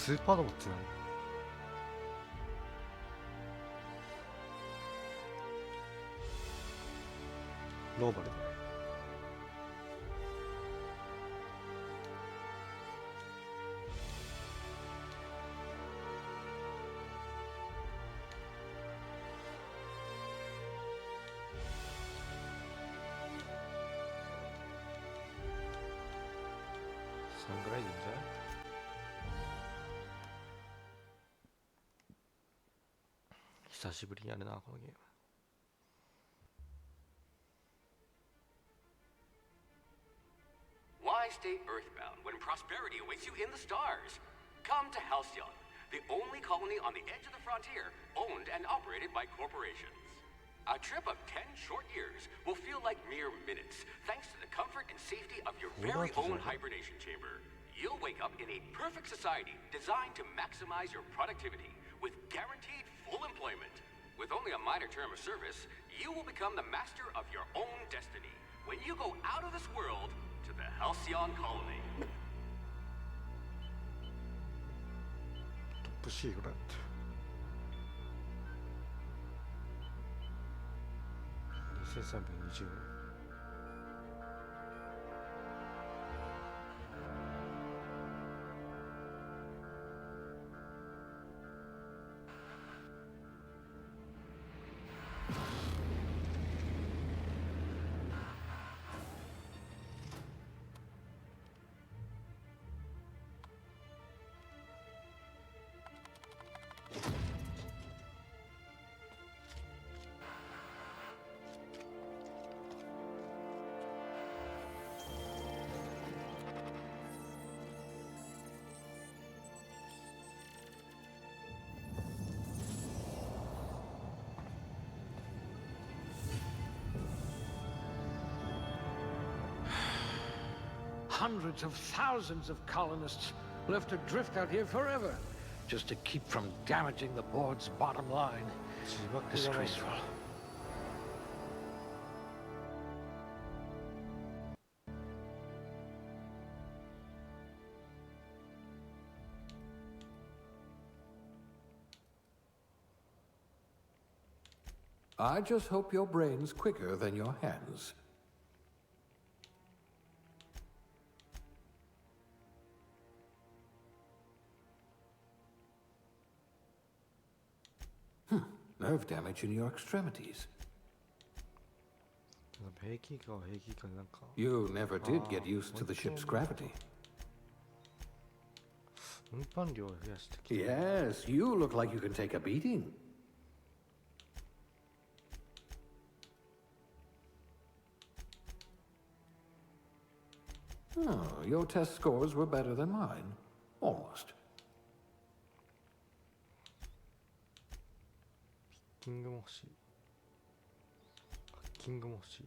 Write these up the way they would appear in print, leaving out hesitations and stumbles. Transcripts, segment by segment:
スーパーロボって何？ローバルだね。そんぐらいでいいんじゃない？久しぶりにやるなこのゲーム。Why stay earthbound when prosperity awaits you in the stars? Come to Halcyon, the only colony on the edge of the frontier, owned and operated by corporations. A trip of 10 short years will feel like mere minutes, thanks to the comfort and safety of your very own hibernation chamber. You'll wake up in a perfect society designed to maximize your productivity with guaranteed full employment. With only a minor term of service, you will become the master of your own destiny when you go out of this world to the Halcyon colony. トップシークレット。2320円。Hundreds of thousands of colonists left adrift out here forever, just to keep from damaging the board's bottom line. Disgraceful. I just hope your brain's quicker than your hands. Nerve damage in your extremities. You never did get used to the ship's gravity. Yes, you look like you can take a beating. Oh, your test scores were better than mine. Almost. ハッキングも欲しい。ハッキングも欲しい。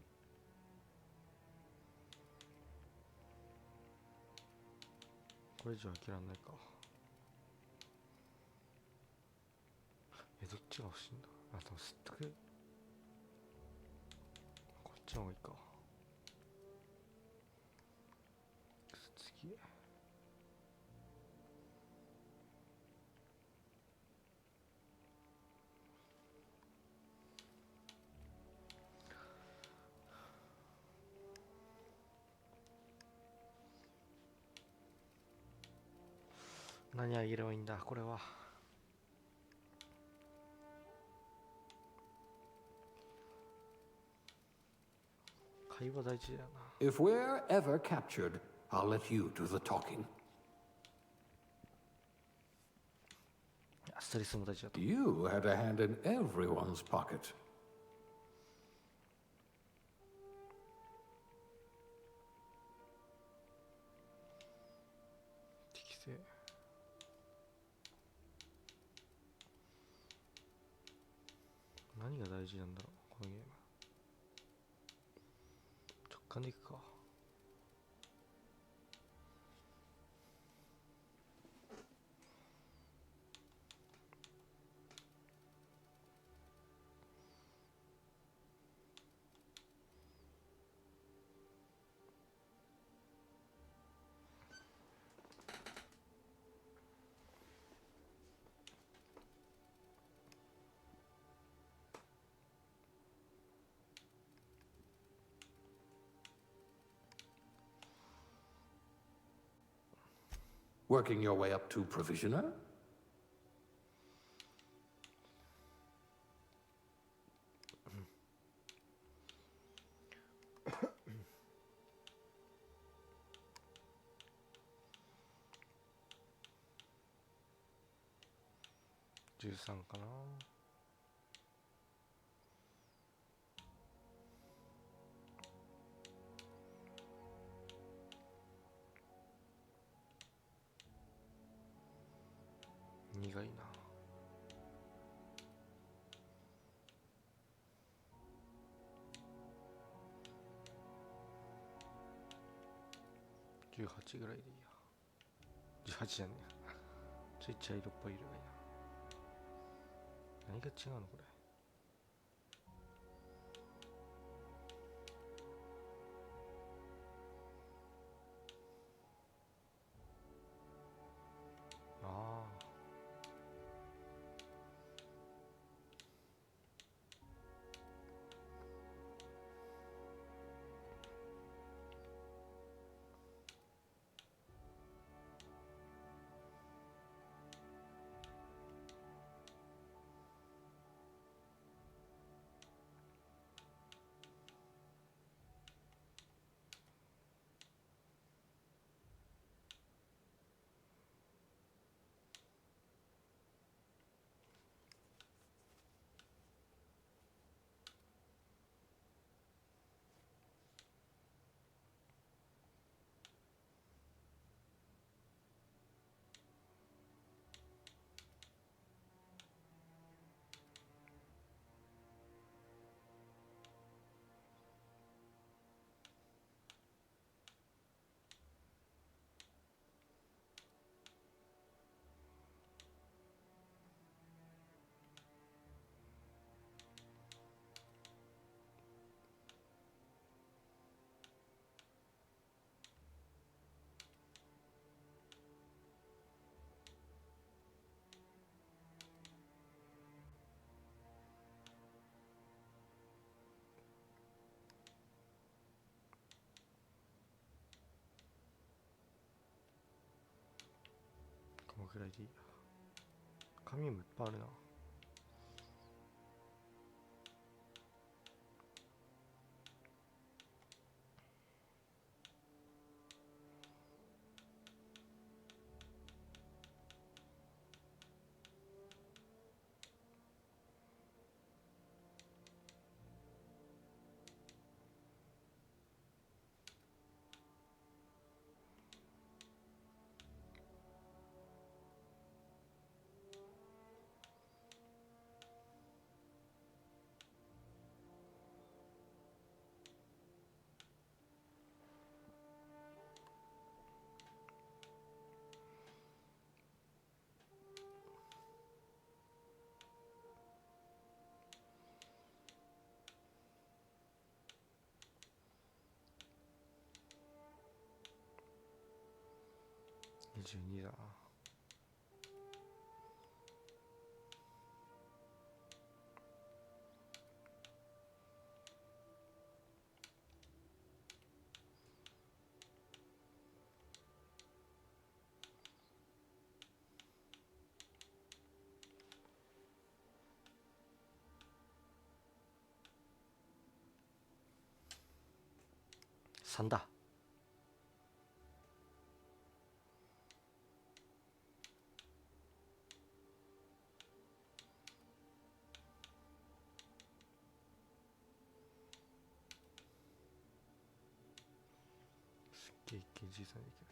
これ以上開けらんないか。どっちが欲しいんだ。あ、でも吸ってくれ。こっちの方がいいか。次。何あげればいいんだこれは。会話大事だよな。 If we're ever captured, I'll let you do the talking. ストレスも大事だと。 You had a hand in everyone's pocket. 適正。何が大事なんだろうこのゲーム。直感でいくか。Working your way up to provisioner? 13かな。苦いな。18ぐらいでいいや。18じゃねえ。ちょい茶色っぽい色がいいな。何が違うのこれ。ああ。このくらいでいいや。紙もいっぱいあるな。22だな。3だ。すっげえ一気に小さいできる。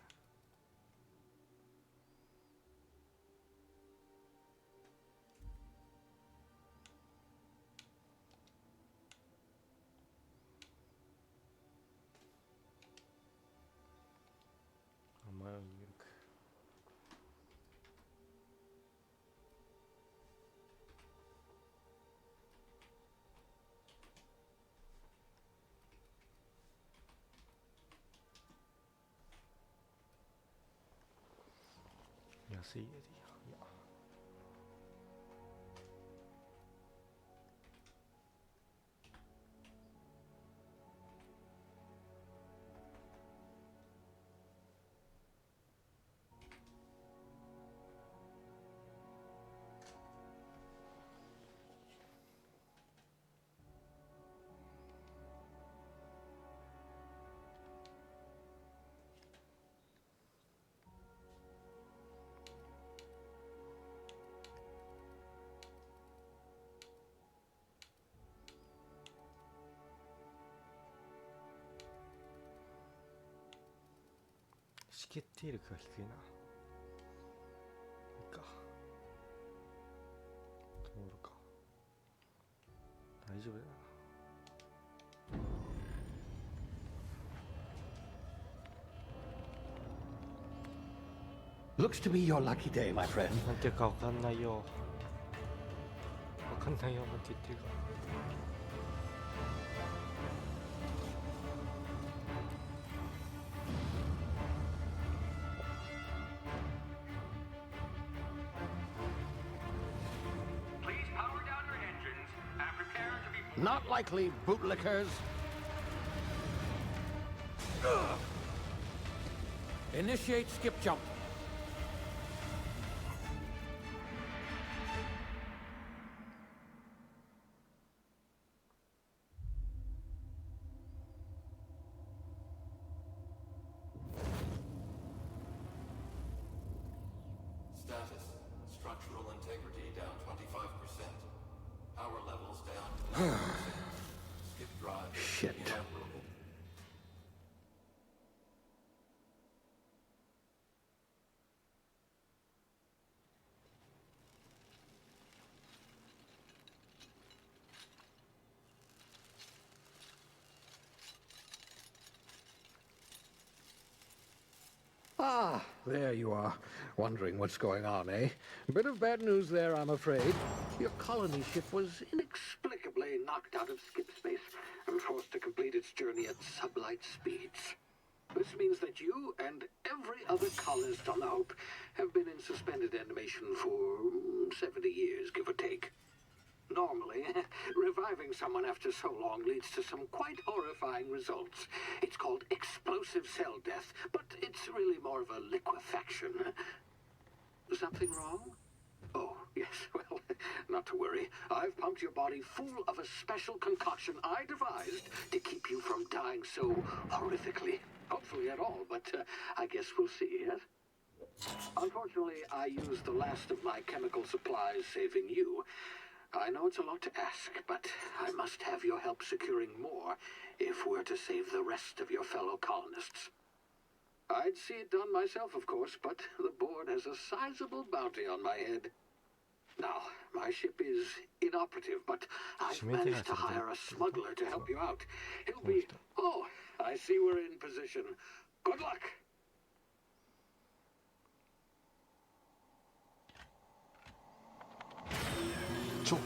前を見るか。安い絵でいいや。意思決定力が低いな。いいか。通るか。大丈夫だな。Looks to be your lucky day, my friend. なんていうかわかんないよ。わかんないよ、なんて言ってるか。Not likely, bootlickers. Initiate skip jump. Status. Structural integrity down 25%. Power levels down. Skip drive. Shit. Inoperable. Ah, there you are. Wondering what's going on, eh? A bit of bad news there, I'm afraid. Your colony ship was inexplicably knocked out of skip space and forced to complete its journey at sublight speeds. This means that you and every other colonist on the Hope have been in suspended animation for 70 years, give or take. Normally, reviving someone after so long leads to some quite horrifying results. It's called explosive cell death, but it's really more of a liquefaction. Something wrong? Oh, yes, well, not to worry. I've pumped your body full of a special concoction I devised to keep you from dying so horrifically. Hopefully at all, but I guess we'll see, yes? Unfortunately, I used the last of my chemical supplies saving you. I know it's a lot to ask, but I must have your help securing more if we're to save the rest of your fellow colonists. I'd see it done myself, of course, but the board has a sizable bounty on my head. Now, my ship is inoperative, but I've managed to hire a smuggler to help you out. He'll be... Oh, I see we're in position. Good luck! ちょっ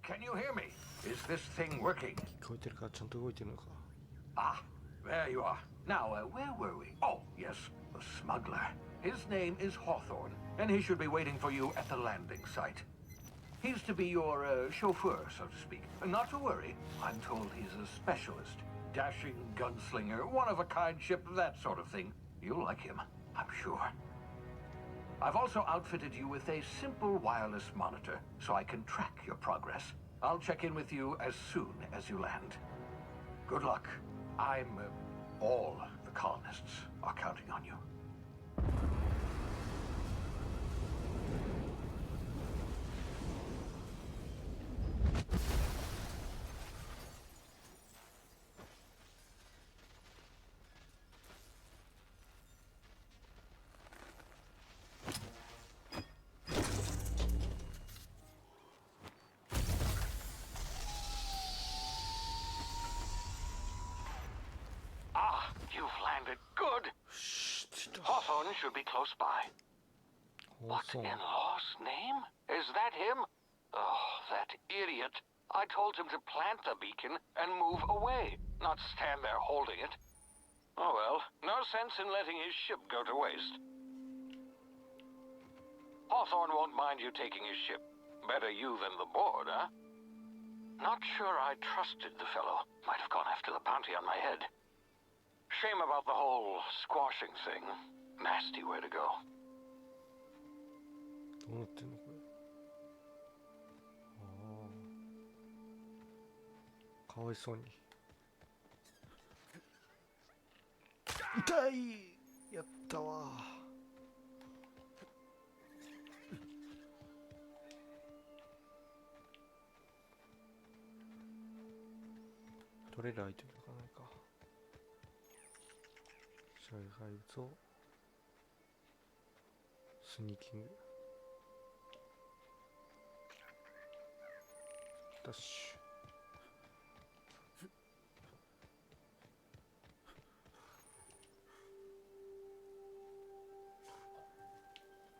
Can you hear me? Is this thing working? 聞こえてるかちゃんと動いてるのか。 Ah, there you are. Now, where were we? Oh, yes, the smuggler. His name is Hawthorne, and he should be waiting for you at the landing site. He's to be your chauffeur, so to speak. Not to worry, I'm told he's a specialist. Dashing gunslinger, one-of-a-kind ship, that sort of thing. You'll like him, I'm sure. I've also outfitted you with a simple wireless monitor, so I can track your progress. I'll check in with you as soon as you land. Good luck. All the colonists are counting on you. You've landed good. Hawthorne should be close by. What in law's name? Is that him? Oh, that idiot. I told him to plant the beacon and move away, not stand there holding it. Oh well, no sense in letting his ship go to waste. Hawthorne won't mind you taking his ship. Better you than the board, huh? Not sure I trusted the fellow. Might have gone after the bounty on my head. Shame about the whole squashing thing. Nasty way to go. どうなってんのこれ。ああ。かわいそうに。痛い。やったわ。取れるアイテムとかないか。災害物をスニーキングダッシュ。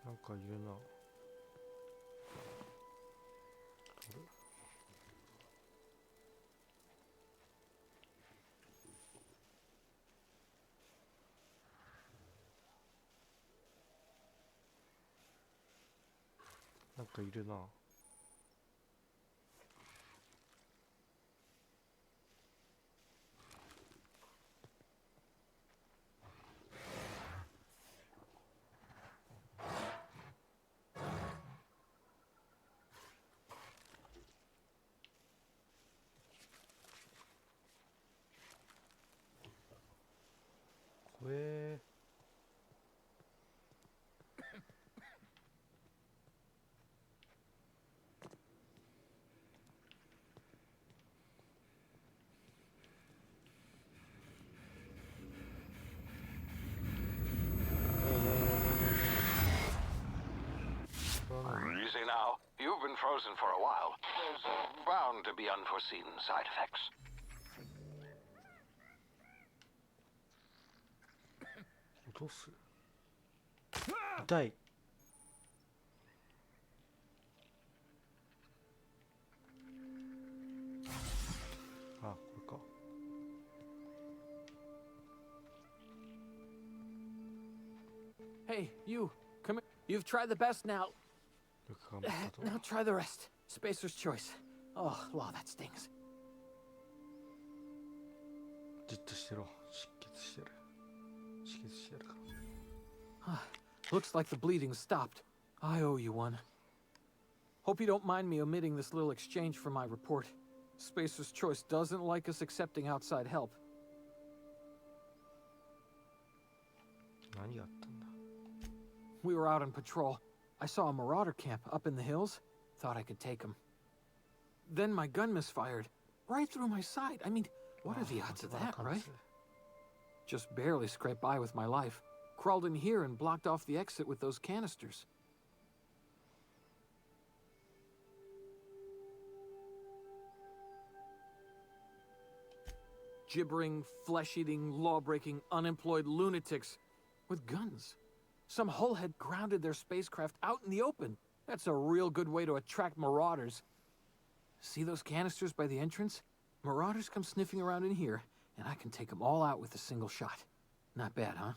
なんかいるな。取る。なんかいるな。怖え。Easy now. You've been frozen for a while. There's bound to be unforeseen side effects. どうする。痛い。あ、これか。Hey, you. Come here. You've tried the best now. よく頑張ったと。 Now try the rest. Spacer's choice. Oh, wow, that stings. じっとしてろ。失血してる。止血してるから。Looks like the bleeding stopped. I owe you one. Hope you don't mind me omitting this little exchange from my report. Spacer's choice doesn't like us accepting outside help. 何があったんだ。 We were out on patrol. I saw a marauder camp up in the hills. Thought I could take him. Then my gun misfired. Right through my side. I mean, what are the odds of that, right? Just barely scraped by with my life. Crawled in here and blocked off the exit with those canisters. Gibbering, flesh-eating, law-breaking, unemployed lunatics with guns. Some hullhead grounded their spacecraft out in the open. That's a real good way to attract marauders. See those canisters by the entrance? Marauders come sniffing around in here, and I can take them all out with a single shot. Not bad, huh?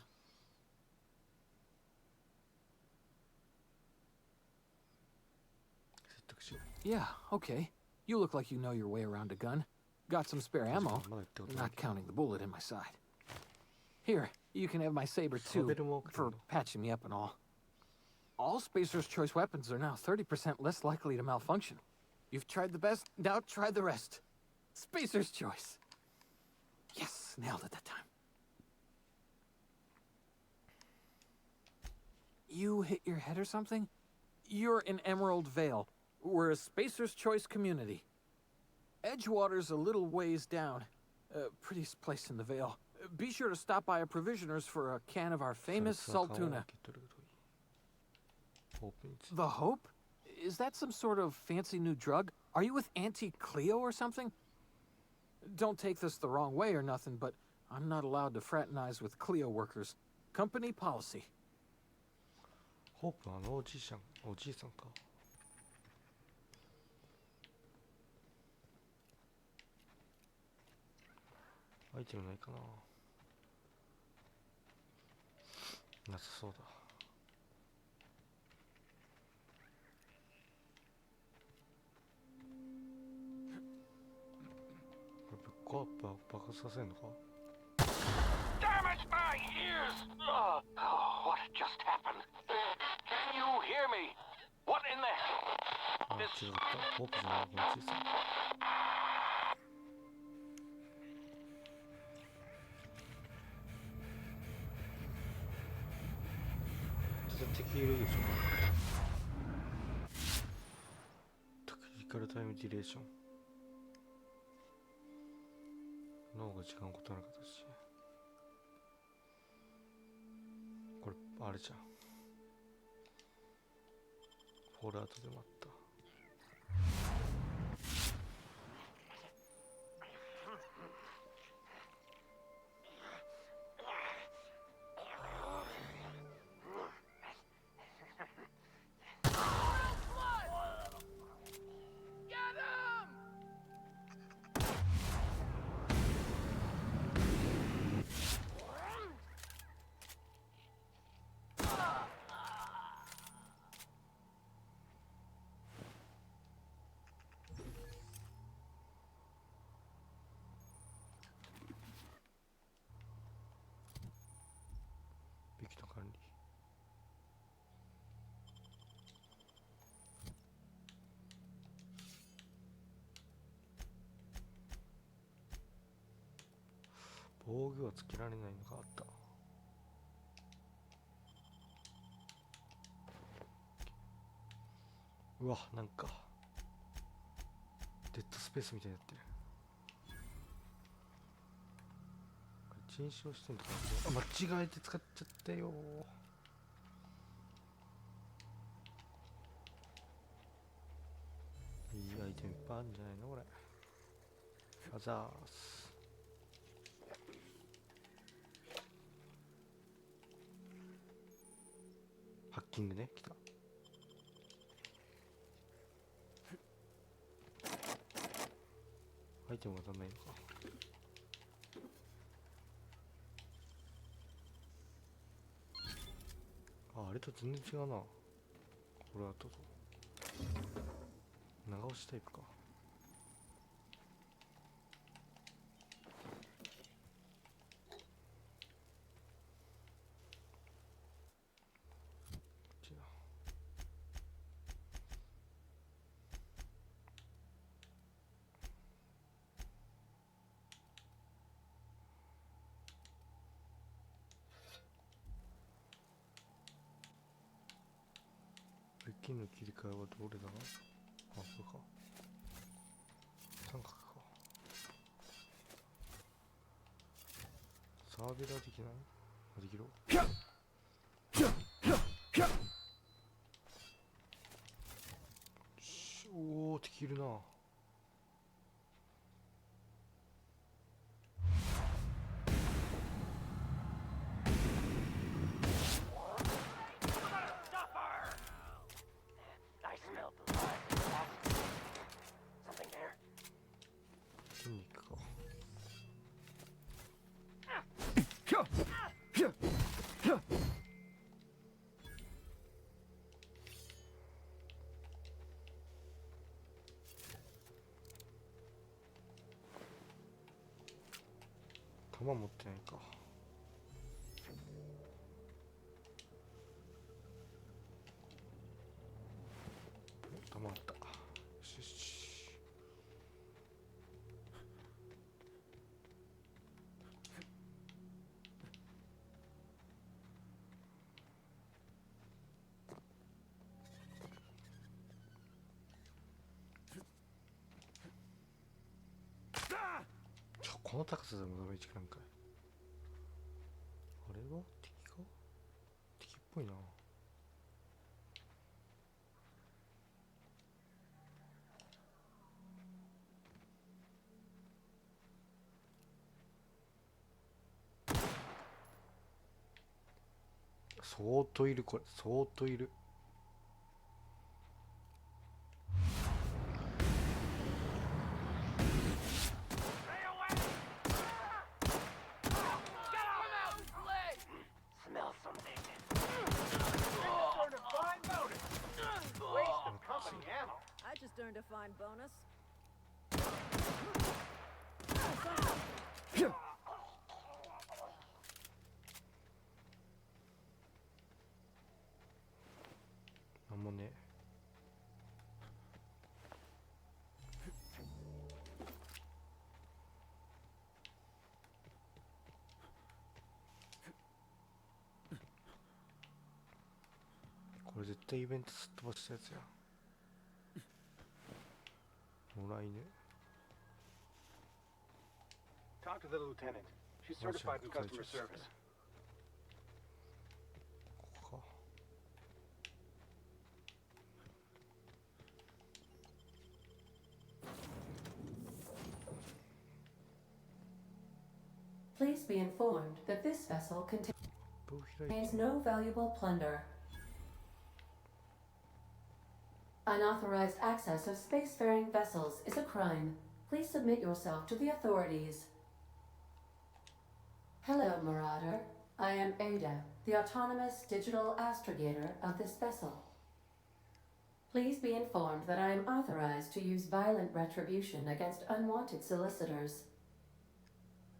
Yeah, okay. You look like you know your way around a gun. Got some spare ammo, not counting the bullet in my side. Here, you can have my saber too, for patching me up and all. All Spacer's choice weapons are now 30% less likely to malfunction. You've tried the best, now try the rest. Spacer's choice. Yes, nailed it that time. You hit your head or something? You're in Emerald Vale. We're a Spacer's Choice community. Edgewater's a little ways down. Prettiest place in the Vale. Be sure to stop by a provisioner's for a can of our famous salt tuna. The Hope? Is that some sort of fancy new drug? Are you with Auntie Cleo or something? Don't take this the wrong way or nothing, but I'm not allowed to fraternize with Cleo workers. Company policy. ホープおじいさんか。アイテムないかな。なさそうだ。これぶっ壊爆発させんのか。 Damage my ears! What just happened? Can you hear me? What in the hell? あ、違った。ホープじゃない、この小さい。敵いるでしょ。タクティカルタイムディレーション。脳が時間を異なる形。これあれじゃん。フォールアウトでもあった。の管理。防御はつけられないのがあった。うわ、なんかデッドスペースみたいになってる。陳傷してんのかな。間違えて使っちゃったよ。いいアイテムいっぱいあるんじゃないのこれ。あざーす。ハッキングね、来た。アイテムが足んないのか。あれと全然違うな。これはと長押しタイプか。金の切り替えはどれだ。あ、これか。三角か。サーベラー的なのできる。おお、敵いるな。弾持ってないか。弾あった。よしよし。この高さでもダメージくらんかい。あれは敵か。敵っぽいな。相当いる、これ相当いる。to find bonus. なんもね。これ絶対イベントすっ飛ばしたやつや。野良犬。Talk to the lieutenant. She's certified in customer service. ここか。Please be informed that this vessel contains no valuable plunder. Unauthorized access of spacefaring vessels is a crime. Please submit yourself to the authorities. Hello, Marauder. I am Ada, the autonomous digital astrogator of this vessel. Please be informed that I am authorized to use violent retribution against unwanted solicitors.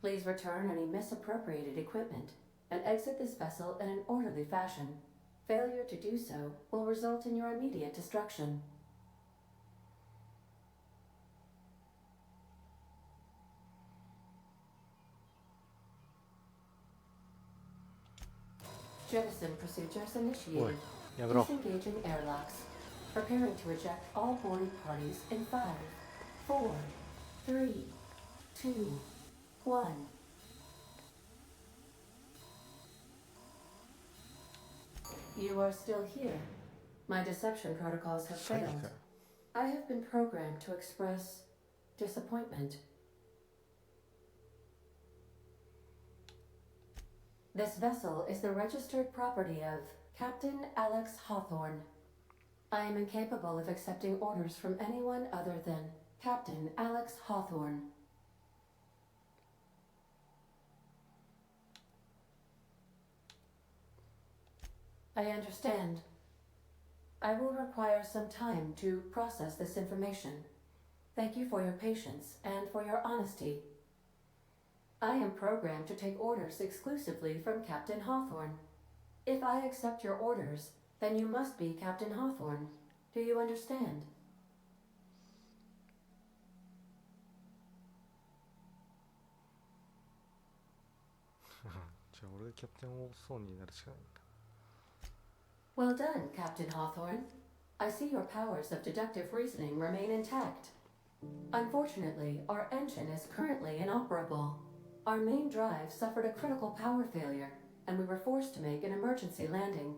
Please return any misappropriated equipment and exit this vessel in an orderly fashion. Failure to do so will result in your immediate destruction. Jettison procedures initiated. Disengaging airlocks. Preparing to eject all boarding parties in 5, 4, 3, 2, 1. You are still here. My deception protocols have failed. I have been programmed to express disappointment. This vessel is the registered property of Captain Alex Hawthorne. I am incapable of accepting orders from anyone other than Captain Alex Hawthorne. I understand. I will require some time to process this information. Thank you for your patience and for your honesty. I am programmed to take orders exclusively from Captain Hawthorne. If I accept your orders, then you must be Captain Hawthorne. Do you understand? Well done, Captain Hawthorne. I see your powers of deductive reasoning remain intact. Unfortunately, our engine is currently inoperable. Our main drive suffered a critical power failure, and we were forced to make an emergency landing.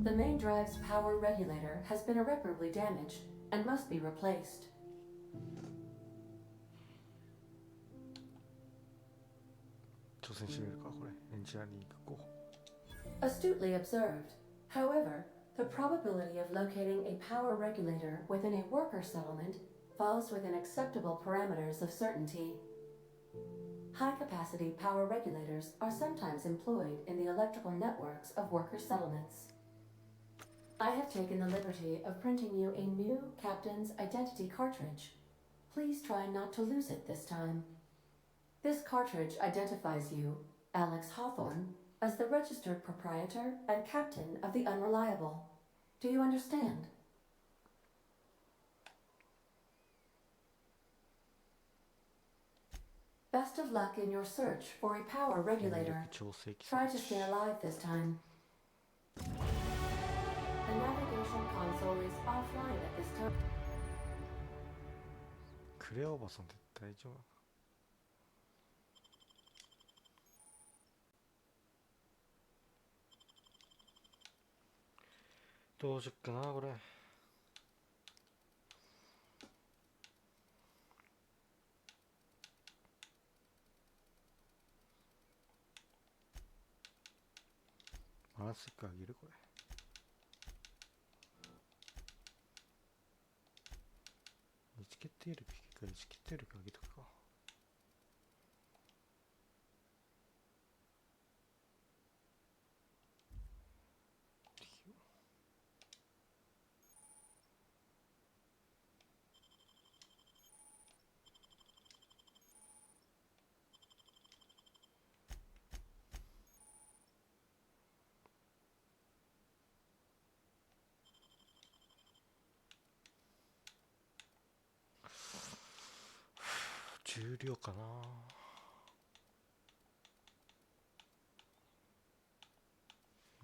The main drive's power regulator has been irreparably damaged and must be replaced. Astutely observed. However, the probability of locating a power regulator within a worker settlement falls within acceptable parameters of certainty. High-capacity power regulators are sometimes employed in the electrical networks of worker settlements. I have taken the liberty of printing you a new Captain's Identity cartridge. Please try not to lose it this time. This cartridge identifies you, Alex Hawthorne, as the registered proprietor and captain of the Unreliable. Do you understand? Best of luck in your search for a power regulator. Try to stay alive this time. The navigation console is offline at this time. クレアおばさんって大丈夫なの？どうしよっかなこれ。バランス1個上げるこれ。位置決定力低いから位置決定力上げとくか。重量かな。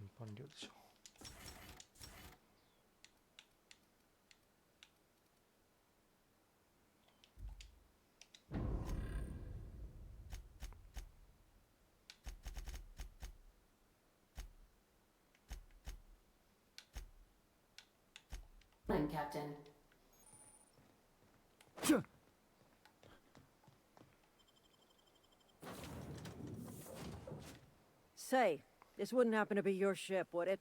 運搬量でしょ。Captain. Say, this wouldn't happen to be your ship, would it?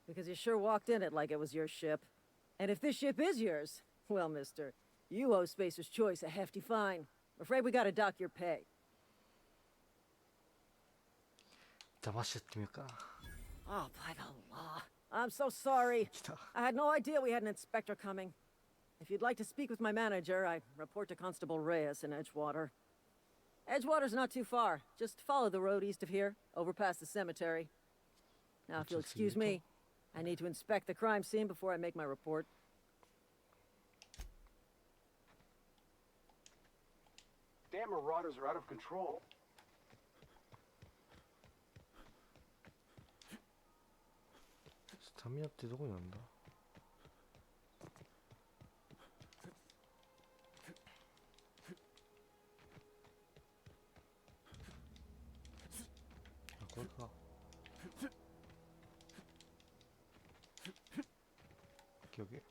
Because you sure walked in it like it was your ship. And if this ship is yours, well, mister, you owe Spacer's Choice a hefty fine. Afraid we gotta dock your pay. 騙しやってみようか。 Oh, by the law. I'm so sorry. I had no idea we had an inspector coming. If you'd like to speak with my manager, I report to Constable Reyes in Edgewater. Edgewater's not too far. Just follow the road east of here, over past the cemetery. Now, if you'll excuse me, I need to inspect the crime scene before I make my report. Damn marauders are out of control. スタミナってどこにあるんだ。あ、これか。オッケーオッケー。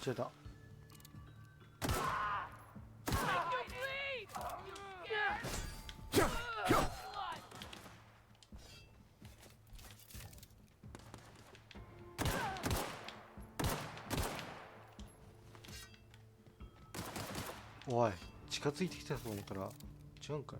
間違えた。おい、近づいてきたと思うから違うんかい。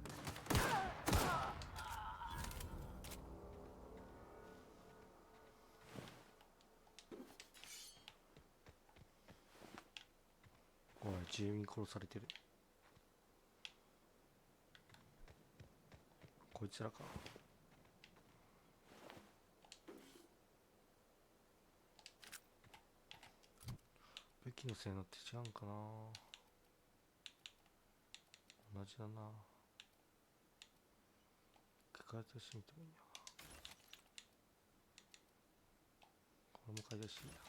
おい、住民殺されてる。こいつらか。武器の性能って違うんかな。同じだな。買い出してみてもいいな。これも買い出していいや。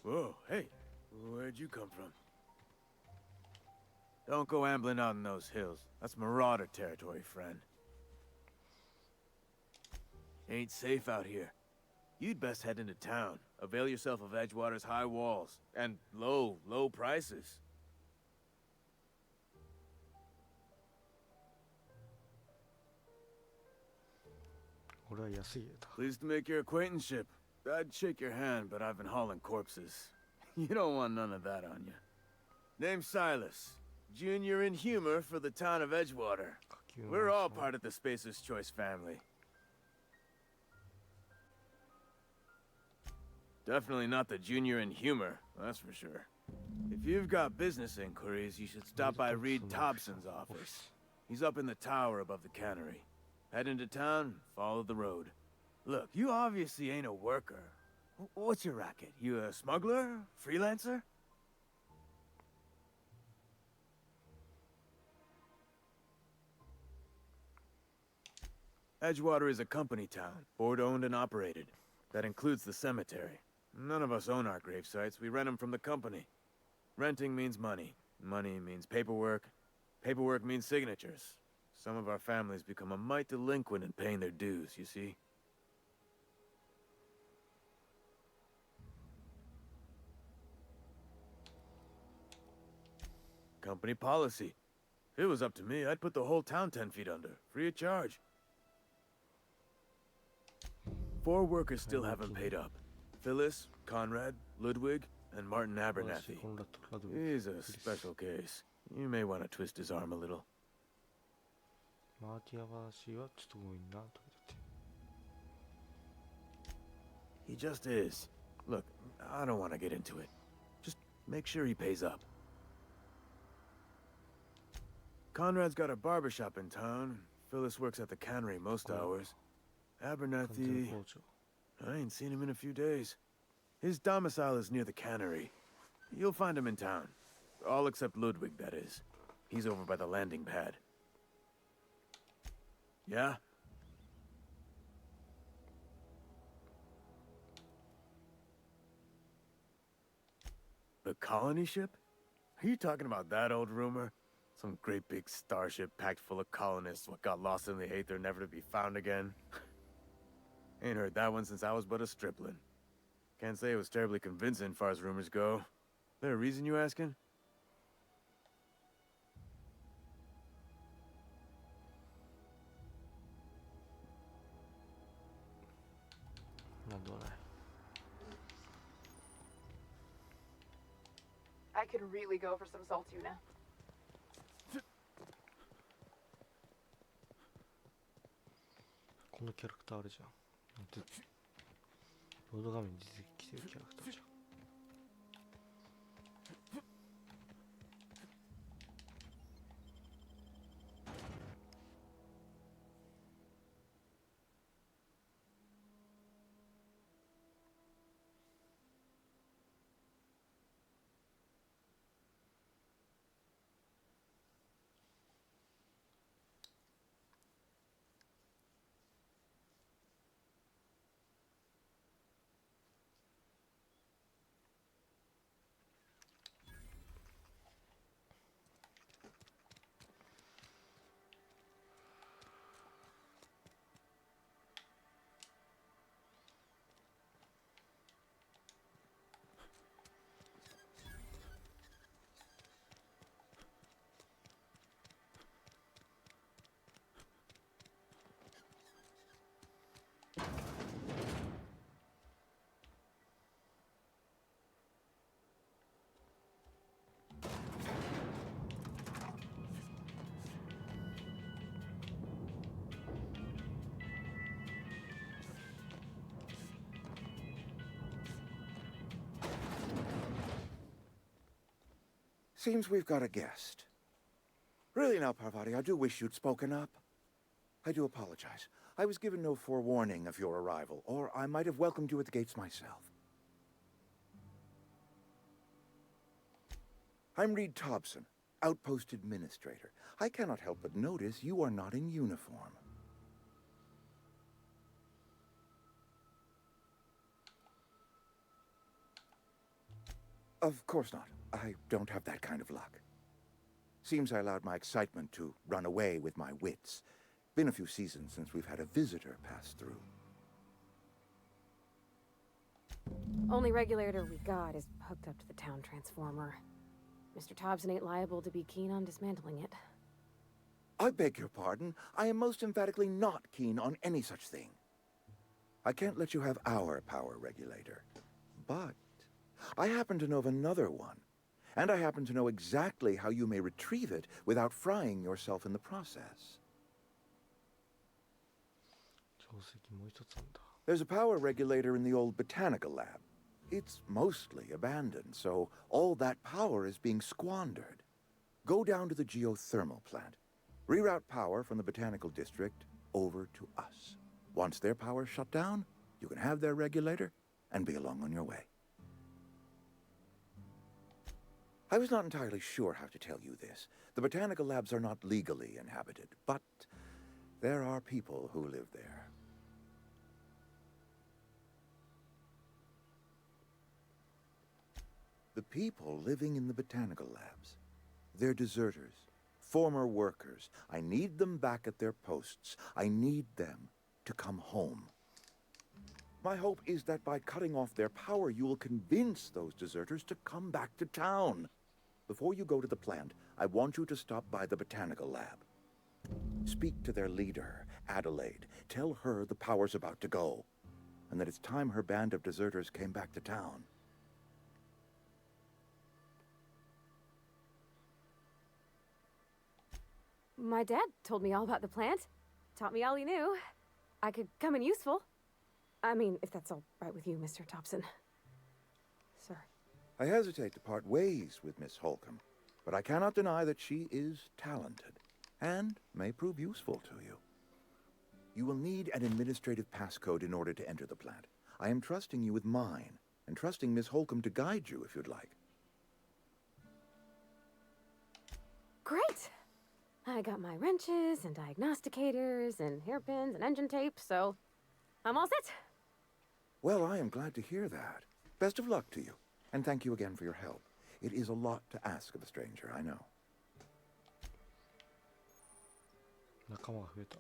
Whoa, hey, where'd you come from? Don't go ambling out in those hills. That's marauder territory, friend. Ain't safe out here. You'd best head into town. Avail yourself of Edgewater's high walls. And low prices. Pleased to make your acquaintanceship. I'd shake your hand, but I've been hauling corpses. You don't want none of that on you. Name's Silas. Junior in humor for the town of Edgewater. We're all part of the Spacer's Choice family. Definitely not the junior in humor, that's for sure. If you've got business inquiries, you should stop by Reed Thompson's office. He's up in the tower above the cannery. Head into town, follow the road. Look, you obviously ain't a worker. What's your racket? You a smuggler? Freelancer? Edgewater is a company town, board-owned and operated. That includes the cemetery. None of us own our grave sites, we rent them from the company. Renting means money. Money means paperwork. Paperwork means signatures. Some of our families become a mite delinquent in paying their dues, you see? Company policy. If it was up to me, I'd put the whole town 10 feet under, free of charge. 4 workers still haven't paid up. Phyllis, Conrad, Ludwig, and Martin Abernathy. He's a special case. You may want to twist his arm a little. マーティア話はちょっと多いなと思って。 He just is. Look, I don't want to get into it. Just make sure he pays up. Conrad's got a barbershop in town. Phyllis works at the cannery most hours. Abernathy... I ain't seen him in a few days. His domicile is near the cannery. You'll find him in town. All except Ludwig, that is. He's over by the landing pad. Yeah? The colony ship? Are you talking about that old rumor? Some great big starship packed full of colonists what got lost in the aether never to be found again? Ain't heard that one since I was but a stripling. Can't say it was terribly convincing far as rumors go. There a reason you asking? I could really go for some salt tuna. このキャラクターあるじゃん。ロード画面に出てきてるキャラクターじゃん。Seems we've got a guest. Really now, Parvati, I do wish you'd spoken up. I do apologize. I was given no forewarning of your arrival, or I might have welcomed you at the gates myself. I'm Reed Thompson, Outpost Administrator. I cannot help but notice you are not in uniform. Of course not. I don't have that kind of luck. Seems I allowed my excitement to run away with my wits. Been a few seasons since we've had a visitor pass through. Only regulator we got is hooked up to the town transformer. Mr. Thompson ain't liable to be keen on dismantling it. I beg your pardon. I am most emphatically not keen on any such thing. I can't let you have our power regulator. But I happen to know of another one. And I happen to know exactly how you may retrieve it without frying yourself in the process. There's a power regulator in the old botanical lab. It's mostly abandoned, so all that power is being squandered. Go down to the geothermal plant. Reroute power from the botanical district over to us. Once their power's shut down, you can have their regulator and be along on your way. I was not entirely sure how to tell you this. The botanical labs are not legally inhabited, but there are people who live there. The people living in the botanical labs, they're deserters, former workers. I need them back at their posts. I need them to come home. My hope is that by cutting off their power, you will convince those deserters to come back to town. Before you go to the plant, I want you to stop by the botanical lab. Speak to their leader, Adelaide. Tell her the power's about to go. and that it's time her band of deserters came back to town. My dad told me all about the plant. Taught me all he knew. I could come in useful. I mean, if that's all right with you, Mr. Thompson. Sir. I hesitate to part ways with Miss Holcomb, but I cannot deny that she is talented and may prove useful to you. You will need an administrative passcode in order to enter the plant. I am trusting you with mine, and trusting Miss Holcomb to guide you if you'd like. Great! I got my wrenches and diagnosticators and hairpins and engine tape, so I'm all set. Well, I am glad to hear that. Best of luck to you, and thank you again for your help. It is a lot to ask of a stranger, I know. 仲間が増えた。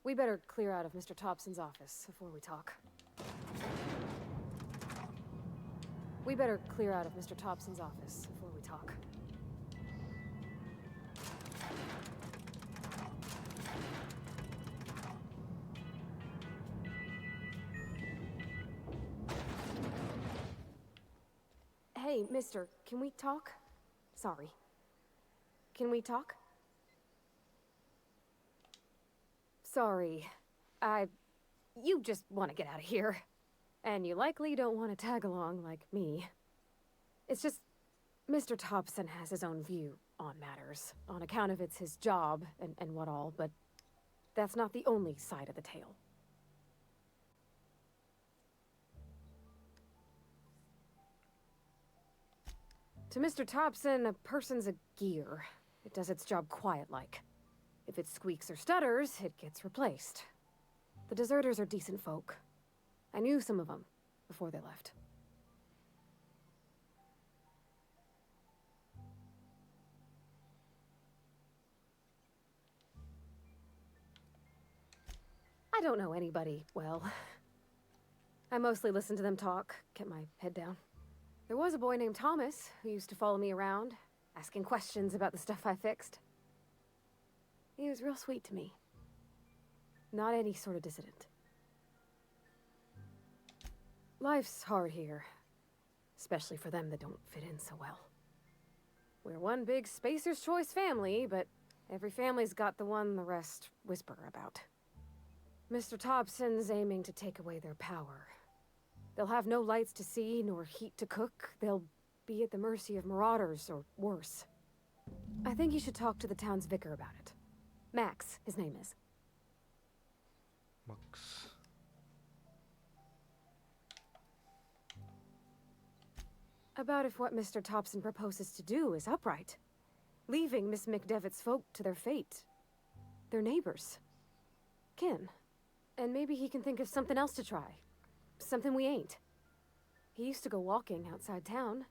We better clear out of Mr. Thompson's office before we talk. We better clear out of Mr. Thompson's office before we talk. Hey, mister, can we talk? Sorry. Can we talk? Sorry. You just want to get out of here. And you likely don't want to tag along like me. It's just, Mr. Thompson has his own view on matters, on account of it's his job and what all, but that's not the only side of the tale. To Mr. Thompson, a person's a gear. It does its job quiet-like. If it squeaks or stutters, it gets replaced. The deserters are decent folk. I knew some of them before they left. I don't know anybody well. I mostly listen to them talk, kept my head down. There was a boy named Thomas who used to follow me around, asking questions about the stuff I fixed. He was real sweet to me. Not any sort of dissident. Life's hard here, especially for them that don't fit in so well. We're one big Spacer's Choice family, but every family's got the one the rest whisper about. Mr. Thompson's aiming to take away their power. They'll have no lights to see, nor heat to cook. They'll be at the mercy of marauders, or worse. I think you should talk to the town's vicar about it. Max, his name is. Max. About if what Mr. Thompson proposes to do is upright. Leaving Miss McDevitt's folk to their fate. Their neighbors. Kin. And maybe he can think of something else to try. Something we ain't. He used to go walking outside town.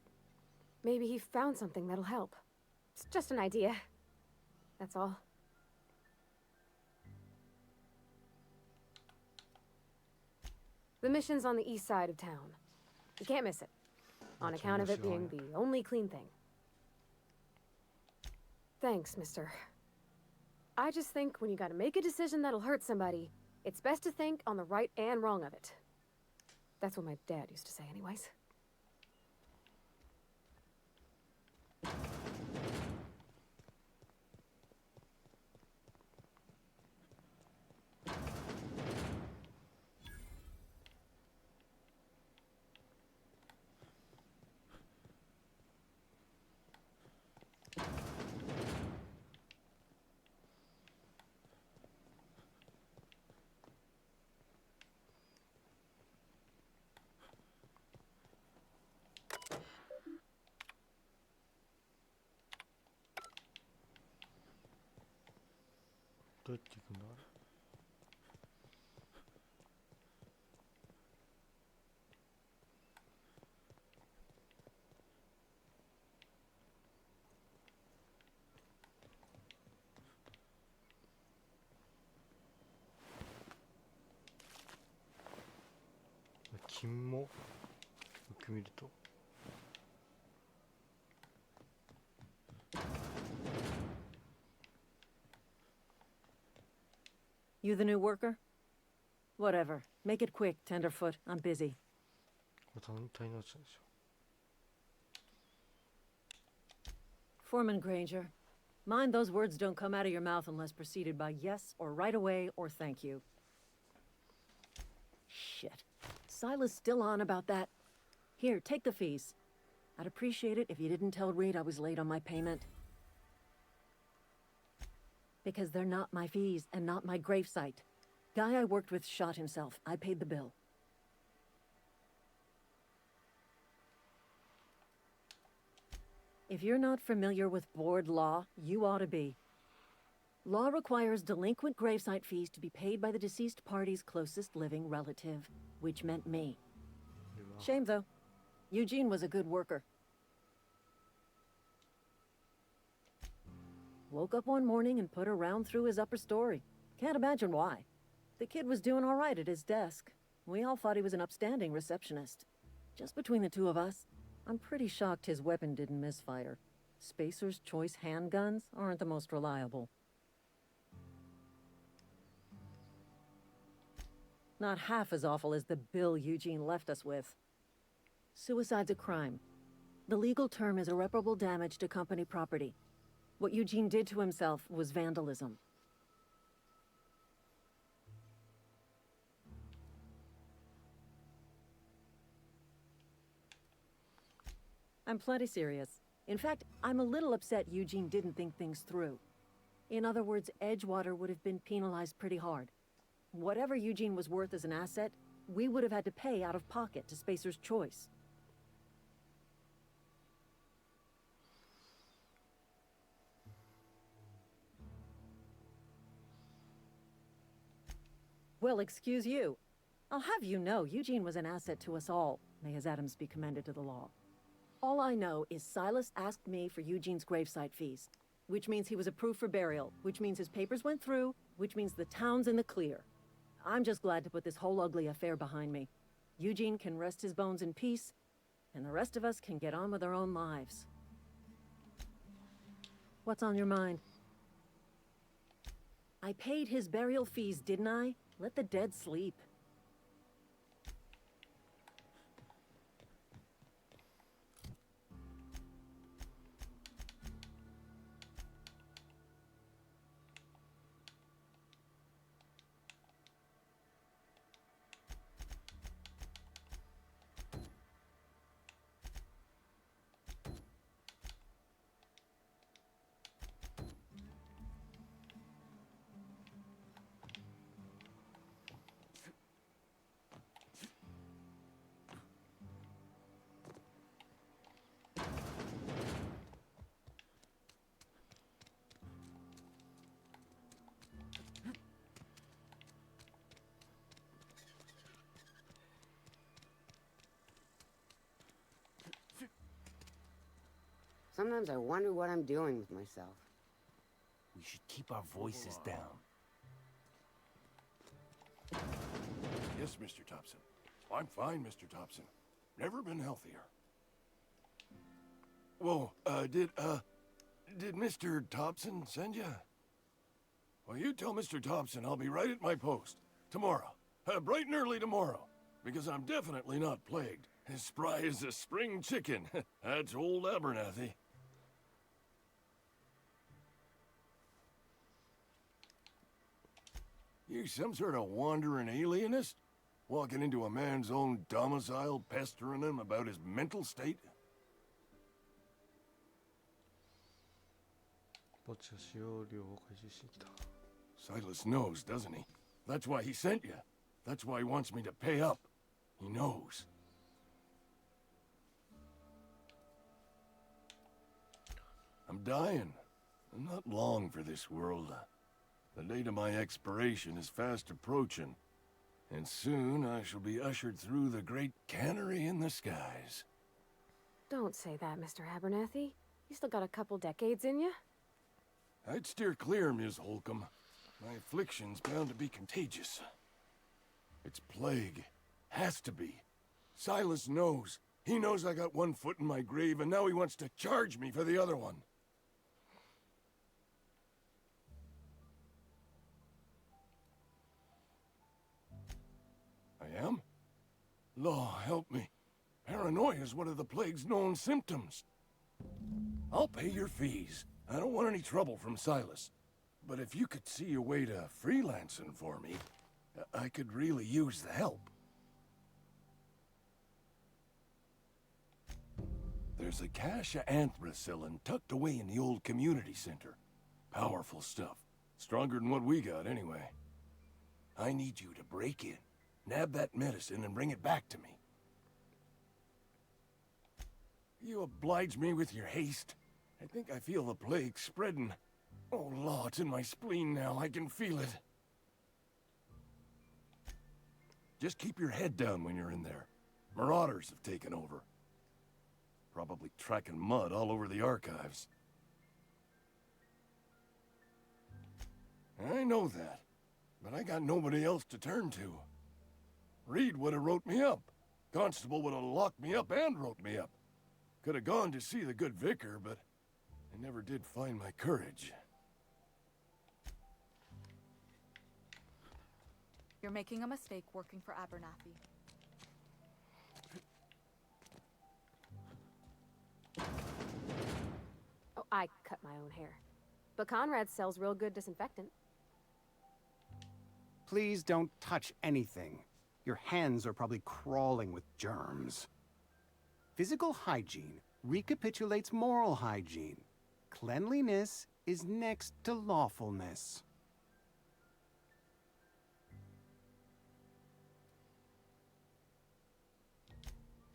Maybe he found something that'll help. It's just an idea. That's all. The mission's on the east side of town. You can't miss it. On account of it being the only clean thing. Thanks, mister. I just think when you gotta make a decision that'll hurt somebody, it's best to think on the right and wrong of it. That's what my dad used to say anyways. Do you think that? Kimもよく見ると You the new worker? Whatever. Make it quick, Tenderfoot. I'm busy. これ単体のやつなんですよ。 Foreman Granger, mind those words don't come out of your mouth unless preceded by yes or right away or thank you. Shit. Silas still on about that. Here, take the fees. I'd appreciate it if you didn't tell Reed I was late on my payment. Because they're not my fees and not my gravesite. Guy I worked with shot himself. I paid the bill. If you're not familiar with board law, you ought to be. Law requires delinquent gravesite fees to be paid by the deceased party's closest living relative, which meant me. Shame, though. Eugene was a good worker. Woke up one morning and put a round through his upper story. Can't imagine why. The kid was doing all right at his desk. We all thought he was an upstanding receptionist. Just between the two of us, I'm pretty shocked his weapon didn't misfire. Spacer's Choice handguns aren't the most reliable. Not half as awful as the bill Eugene left us with. Suicide's a crime. The legal term is irreparable damage to company property. What Eugene did to himself was vandalism. I'm plenty serious. In fact, I'm a little upset Eugene didn't think things through. In other words, Edgewater would have been penalized pretty hard. Whatever Eugene was worth as an asset, we would have had to pay out of pocket to Spacer's Choice. Well, excuse you. I'll have you know, Eugene was an asset to us all. May his atoms be commended to the law. All I know is Silas asked me for Eugene's gravesite fees, which means he was approved for burial, which means his papers went through, which means the town's in the clear. I'm just glad to put this whole ugly affair behind me. Eugene can rest his bones in peace, and the rest of us can get on with our own lives. What's on your mind? I paid his burial fees, didn't I? Let the dead sleep. Sometimes I wonder what I'm doing with myself. We should keep our voices down. Yes, Mr. Thompson. I'm fine, Mr. Thompson. Never been healthier. Whoa, did Mr. Thompson send you? Well, you tell Mr. Thompson I'll be right at my post. Tomorrow. Bright and early tomorrow. Because I'm definitely not plagued. As spry as a spring chicken. That's old Abernathy. You some sort of wandering alienist? Walking into a man's own domicile, pestering him about his mental state? Silas knows, doesn't he? That's why he sent you. That's why he wants me to pay up. He knows. I'm dying. I'm not long for this world. The date of my expiration is fast approaching, and soon I shall be ushered through the great cannery in the skies. Don't say that, Mr. Abernathy. You still got a couple decades in you. I'd steer clear, Ms. Holcomb. My affliction's bound to be contagious. It's plague. Has to be. Silas knows. He knows I got one foot in my grave, and now he wants to charge me for the other one. I am. Law, help me. Paranoia is one of the plague's known symptoms. I'll pay your fees. I don't want any trouble from Silas. But if you could see a way to freelancing for me, I could really use the help. There's a cache of anthracillin tucked away in the old community center. Powerful stuff. Stronger than what we got, anyway. I need you to break in, nab that medicine, and bring it back to me. You oblige me with your haste. I think I feel the plague spreading. Oh, Law, it's in my spleen now. I can feel it. Just keep your head down when you're in there. Marauders have taken over. Probably tracking mud all over the archives. I know that, but I got nobody else to turn to. Reed would have wrote me up. Constable would have locked me up and wrote me up. Could have gone to see the good vicar, but I never did find my courage. You're making a mistake working for Abernathy. Oh, I cut my own hair. But Conrad sells real good disinfectant. Please don't touch anything. Your hands are probably crawling with germs. Physical hygiene recapitulates moral hygiene. Cleanliness is next to lawfulness.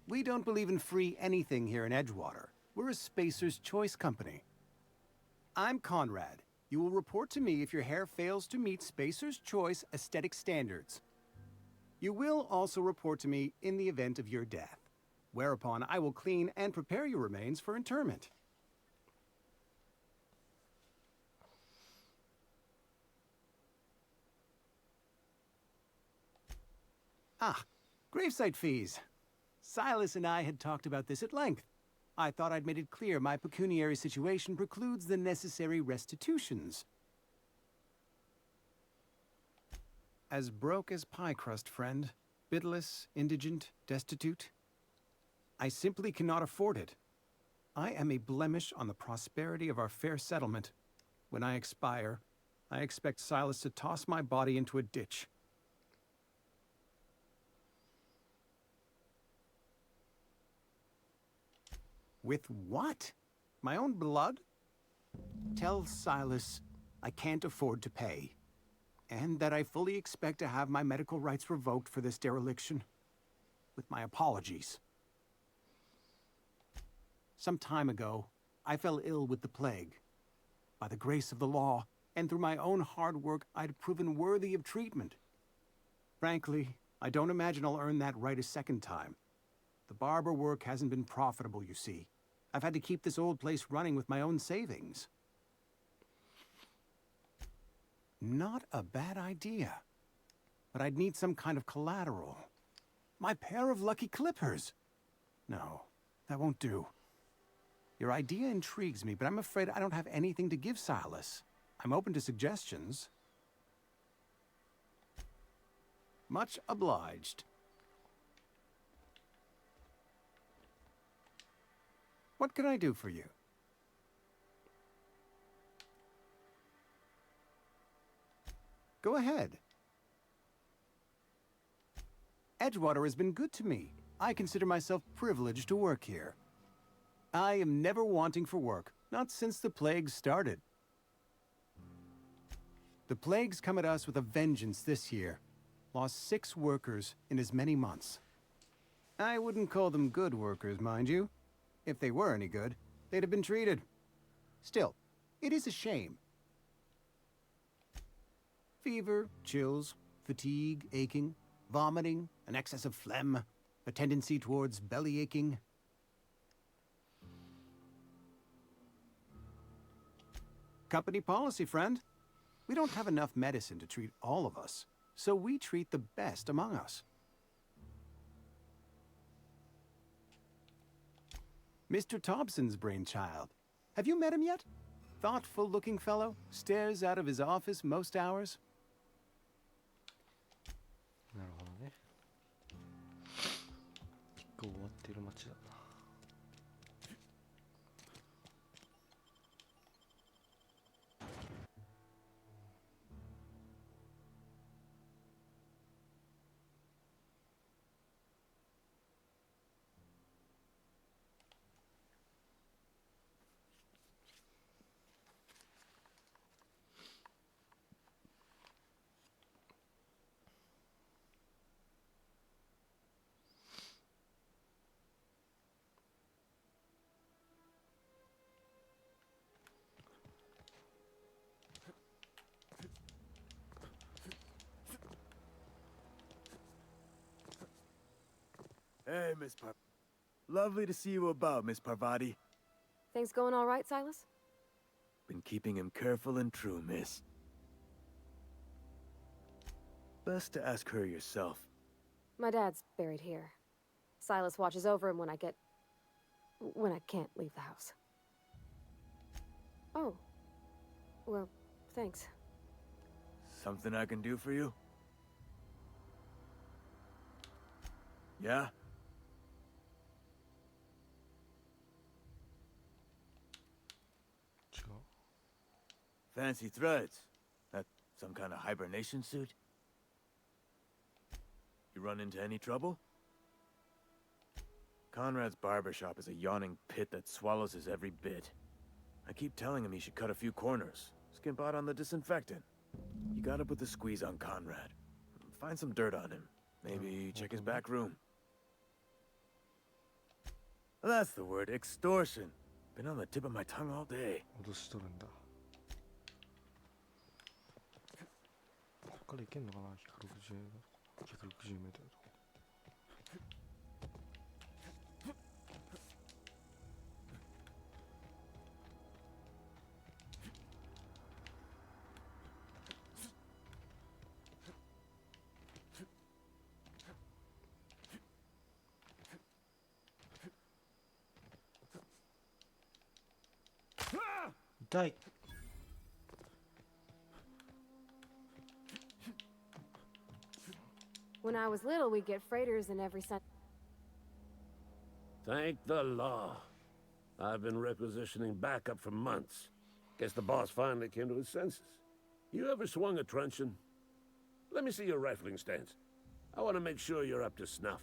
We don't believe in free anything here in Edgewater. We're a Spacer's Choice company. I'm Conrad. You will report to me if your hair fails to meet Spacer's Choice aesthetic standards. You will also report to me in the event of your death, whereupon I will clean and prepare your remains for interment. Ah, gravesite fees. Silas and I had talked about this at length. I thought I'd made it clear my pecuniary situation precludes the necessary restitutions. As broke as pie crust, friend. Bidless, indigent, destitute. I simply cannot afford it. I am a blemish on the prosperity of our fair settlement. When I expire, I expect Silas to toss my body into a ditch. With what? My own blood? Tell Silas I can't afford to pay, and that I fully expect to have my medical rights revoked for this dereliction. With my apologies. Some time ago, I fell ill with the plague. By the grace of the law, and through my own hard work, I'd proven worthy of treatment. Frankly, I don't imagine I'll earn that right a second time. The barber work hasn't been profitable, you see. I've had to keep this old place running with my own savings. Not a bad idea. But I'd need some kind of collateral. My pair of lucky clippers. No, that won't do. Your idea intrigues me, but I'm afraid I don't have anything to give Silas. I'm open to suggestions. Much obliged. What can I do for you? Go ahead. Edgewater has been good to me. I consider myself privileged to work here. I am never wanting for work, not since the plague started. The plague's come at us with a vengeance this year. Lost 6 workers in as many months. I wouldn't call them good workers, mind you. If they were any good, they'd have been treated. Still, it is a shame. Fever, chills, fatigue, aching, vomiting, an excess of phlegm, a tendency towards belly aching. Company policy, friend. We don't have enough medicine to treat all of us, so we treat the best among us. Mr. Thompson's brainchild. Have you met him yet? Thoughtful-looking fellow, stares out of his office most hours. なるほどね。Hey, Miss Lovely to see you about, Miss Parvati. Things going all right, Silas? Been keeping him careful and true, miss. Best to ask her yourself. My dad's buried here. Silas watches over him when I can't leave the house. Oh. Well, thanks. Something I can do for you? Yeah? Fancy threads. That some kind of hibernation suit? You run into any trouble? Conrad's barbershop is a yawning pit that swallows his every bit. I keep telling him he should cut a few corners, skimp out on the disinfectant. You gotta put the squeeze on Conrad. Find some dirt on him. Maybe check his back room. That's the word, extortion. Been on the tip of my tongue all day. Die. When I was little, we'd get freighters in every Sunday. Thank the law. I've been requisitioning backup for months. Guess the boss finally came to his senses. You ever swung a truncheon? Let me see your rifling stance. I want to make sure you're up to snuff.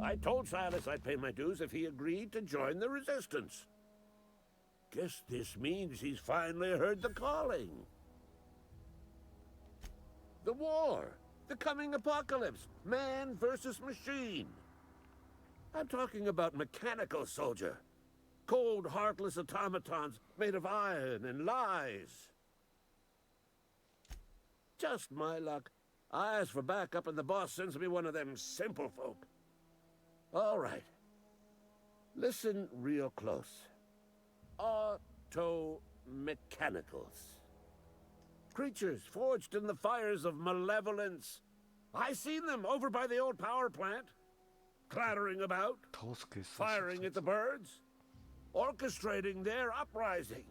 I told Silas I'd pay my dues if he agreed to join the resistance. Guess this means he's finally heard the calling. The war, the coming apocalypse, man versus machine. I'm talking about mechanical soldier. Cold, heartless automatons made of iron and lies. Just my luck. I ask for backup and the boss sends me one of them simple folk. All right. Listen real close. Auto-mechanicals. Creatures forged in the fires of malevolence. I seen them over by the old power plant. Clattering about. Firing at the birds. Orchestrating their uprising.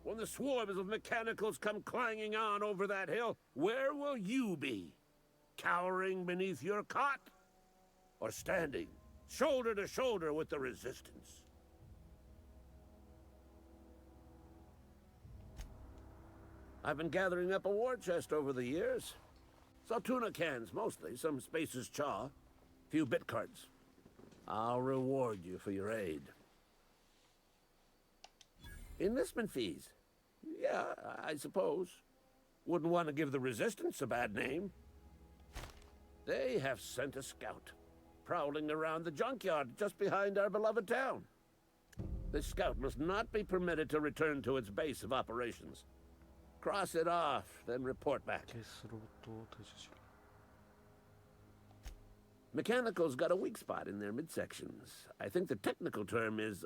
When the swarms of mechanicals come clanging on over that hill, where will you be? Cowering beneath your cot? Or standing, shoulder to shoulder with the resistance? I've been gathering up a war chest over the years. Saw tuna cans, mostly, some Spacer's chaw, few bit cards. I'll reward you for your aid. Enlistment fees. Yeah, I suppose. Wouldn't want to give the resistance a bad name. They have sent a scout, prowling around the junkyard just behind our beloved town. This scout must not be permitted to return to its base of operations. Cross it off, then report back. Mechanicals got a weak spot in their midsections. I think the technical term is,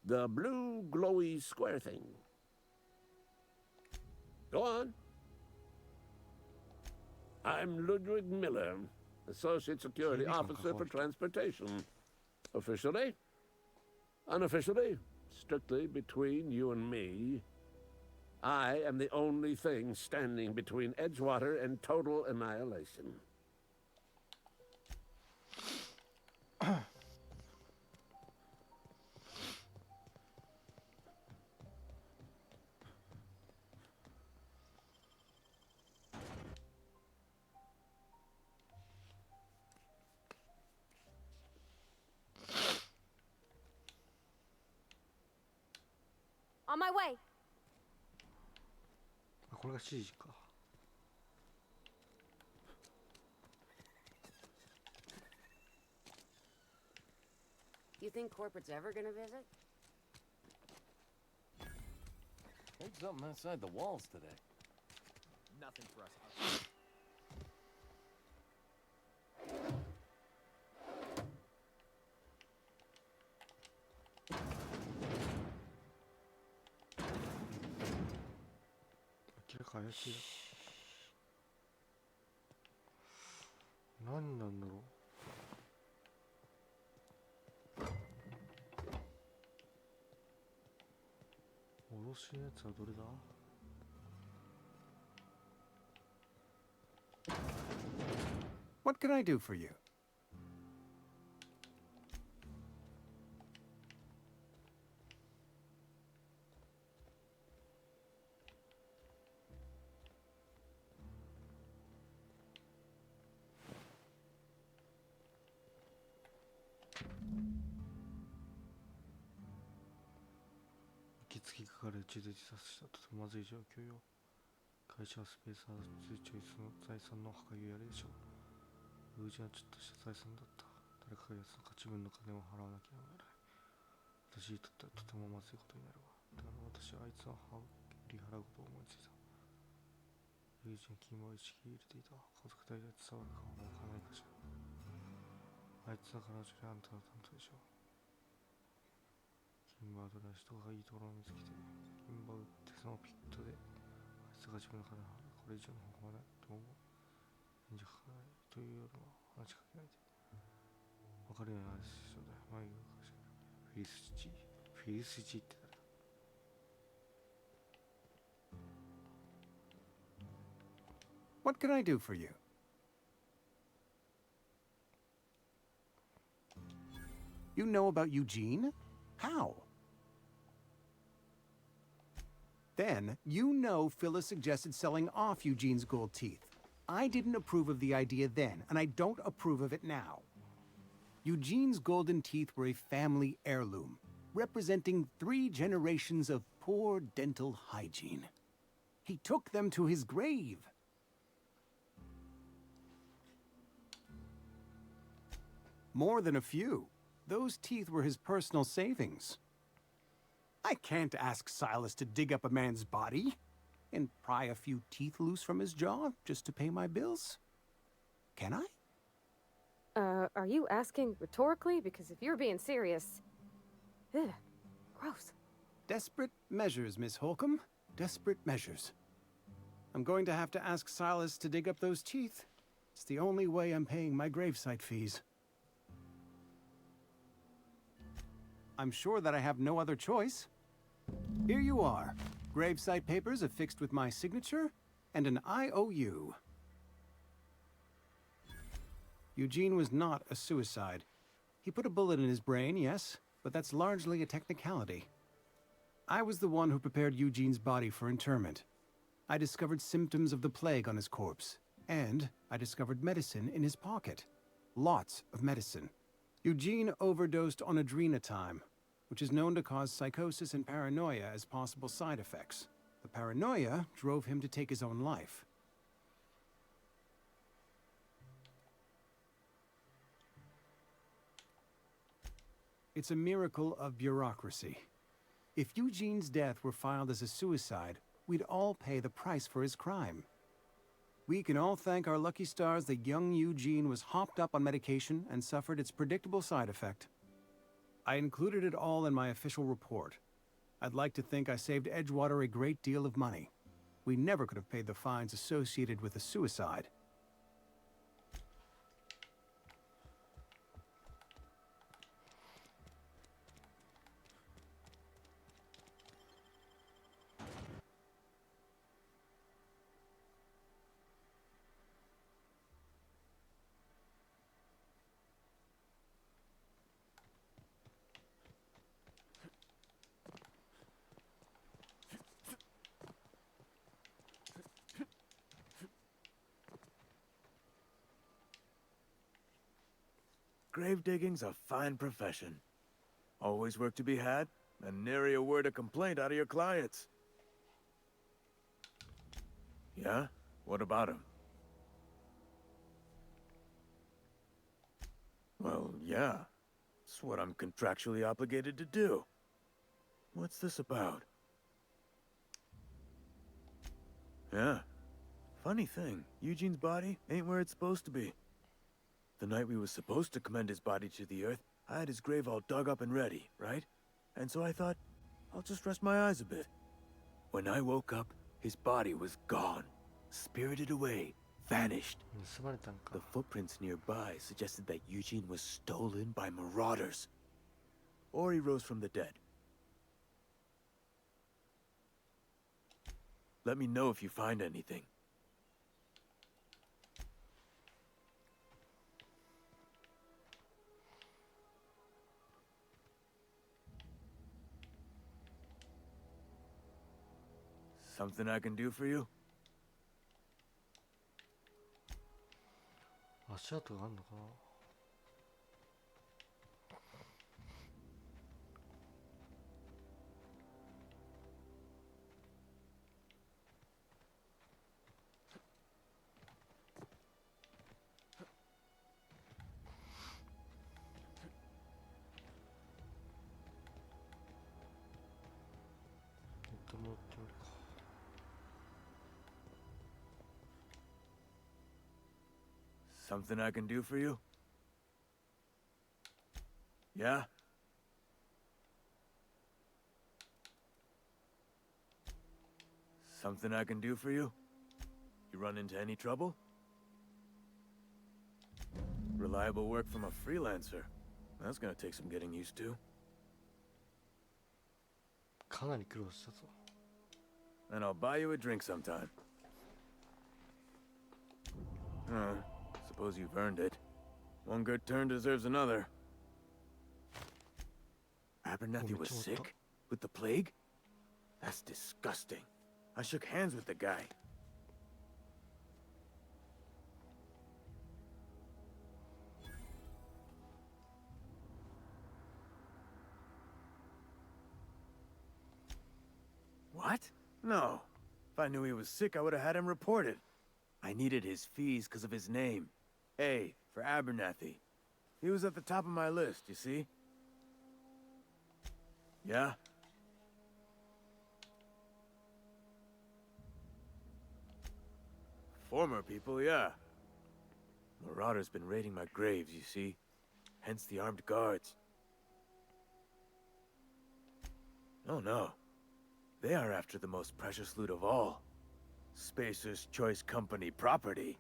the blue glowy square thing. Go on. I'm Ludwig Miller, Associate Security Officer for Transportation. Officially? Unofficially? Strictly between you and me. I am the only thing standing between Edgewater and total annihilation. On my way. あ、これが指示か。You think corporate's ever gonna visit? Heard something outside the walls today. Nothing for us. 怪しいな。何なんだろう。おろしのやつはどれだ。What can I do for you?月かかる地で自殺したとてもまずい状況よ。会社はスペーサーズチョイスの財産の破壊をやるでしょう。友人はちょっとした財産だった。誰かが奴の勝ち分の金を払わなきゃならない。私にとってはとてもまずいことになるわ。だから私はあいつの歯を売り払うことを思いついた。友人は金を意識入れていた。家族体で伝わるかわからないかしら。あいつは彼女であんたの担当でしょう。金馬はどれ人がいいところを見つけて、金馬を打ってそのピットで、あいつが自分の金を払う。これ以上の方法はないと思う。返事が書かないというよりも話しかけないで。わかるような話しそうだよ。前がかしら。フィリスチって誰だ。What can I do for you? You know about Eugene? How? Then, you know Phyllis suggested selling off Eugene's gold teeth. I didn't approve of the idea then, and I don't approve of it now. Eugene's golden teeth were a family heirloom, representing 3 generations of poor dental hygiene. He took them to his grave. More than a few. Those teeth were his personal savings. I can't ask Silas to dig up a man's body and pry a few teeth loose from his jaw just to pay my bills. Can I? Are you asking rhetorically? Because if you're being serious... Ugh, gross. Desperate measures, Miss Holcomb. Desperate measures. I'm going to have to ask Silas to dig up those teeth. It's the only way I'm paying my gravesite fees. I'm sure that I have no other choice. Here you are. Gravesite papers affixed with my signature and an IOU. Eugene was not a suicide. He put a bullet in his brain, yes, but that's largely a technicality. I was the one who prepared Eugene's body for interment. I discovered symptoms of the plague on his corpse, and I discovered medicine in his pocket. Lots of medicine. Eugene overdosed on adrenatime, which is known to cause psychosis and paranoia as possible side effects. The paranoia drove him to take his own life. It's a miracle of bureaucracy. If Eugene's death were filed as a suicide, we'd all pay the price for his crime. We can all thank our lucky stars that young Eugene was hopped up on medication and suffered its predictable side effect. I included it all in my official report. I'd like to think I saved Edgewater a great deal of money. We never could have paid the fines associated with a suicide. Grave digging's a fine profession. Always work to be had, and nary a word of complaint out of your clients. Yeah? What about him? Well, yeah. It's what I'm contractually obligated to do. What's this about? Yeah. Funny thing, Eugene's body ain't where it's supposed to be. The night we was supposed to commend his body to the earth, I had his grave all dug up and ready, right? And so I thought, I'll just rest my eyes a bit. When I woke up, His body was gone, spirited away, vanished. The footprints nearby suggested that Eugene was stolen by marauders. Or he rose from the dead. Let me know if you find anything. Something I can do for you? 足跡があんのかな。戻ってみるか。Something I can do for you? Yeah? Something I can do for you? You run into any trouble? Reliable work from a freelancer. That's gonna take some getting used to. かなり苦労したぞ。And I'll buy you a drink sometime. Suppose you've earned it. One good turn deserves another. Abernathy was sick? With the plague? That's disgusting. I shook hands with the guy. What? No. If I knew he was sick, I would have had him reported. I needed his fees because of his name. A, for Abernathy. He was at the top of my list, you see? Yeah? Former people, yeah. Marauders been raiding my graves, you see? Hence the armed guards. Oh no. They are after the most precious loot of all. Spacer's Choice Company property.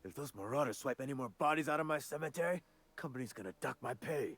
If those marauders swipe any more bodies out of my cemetery, company's gonna duck my pay.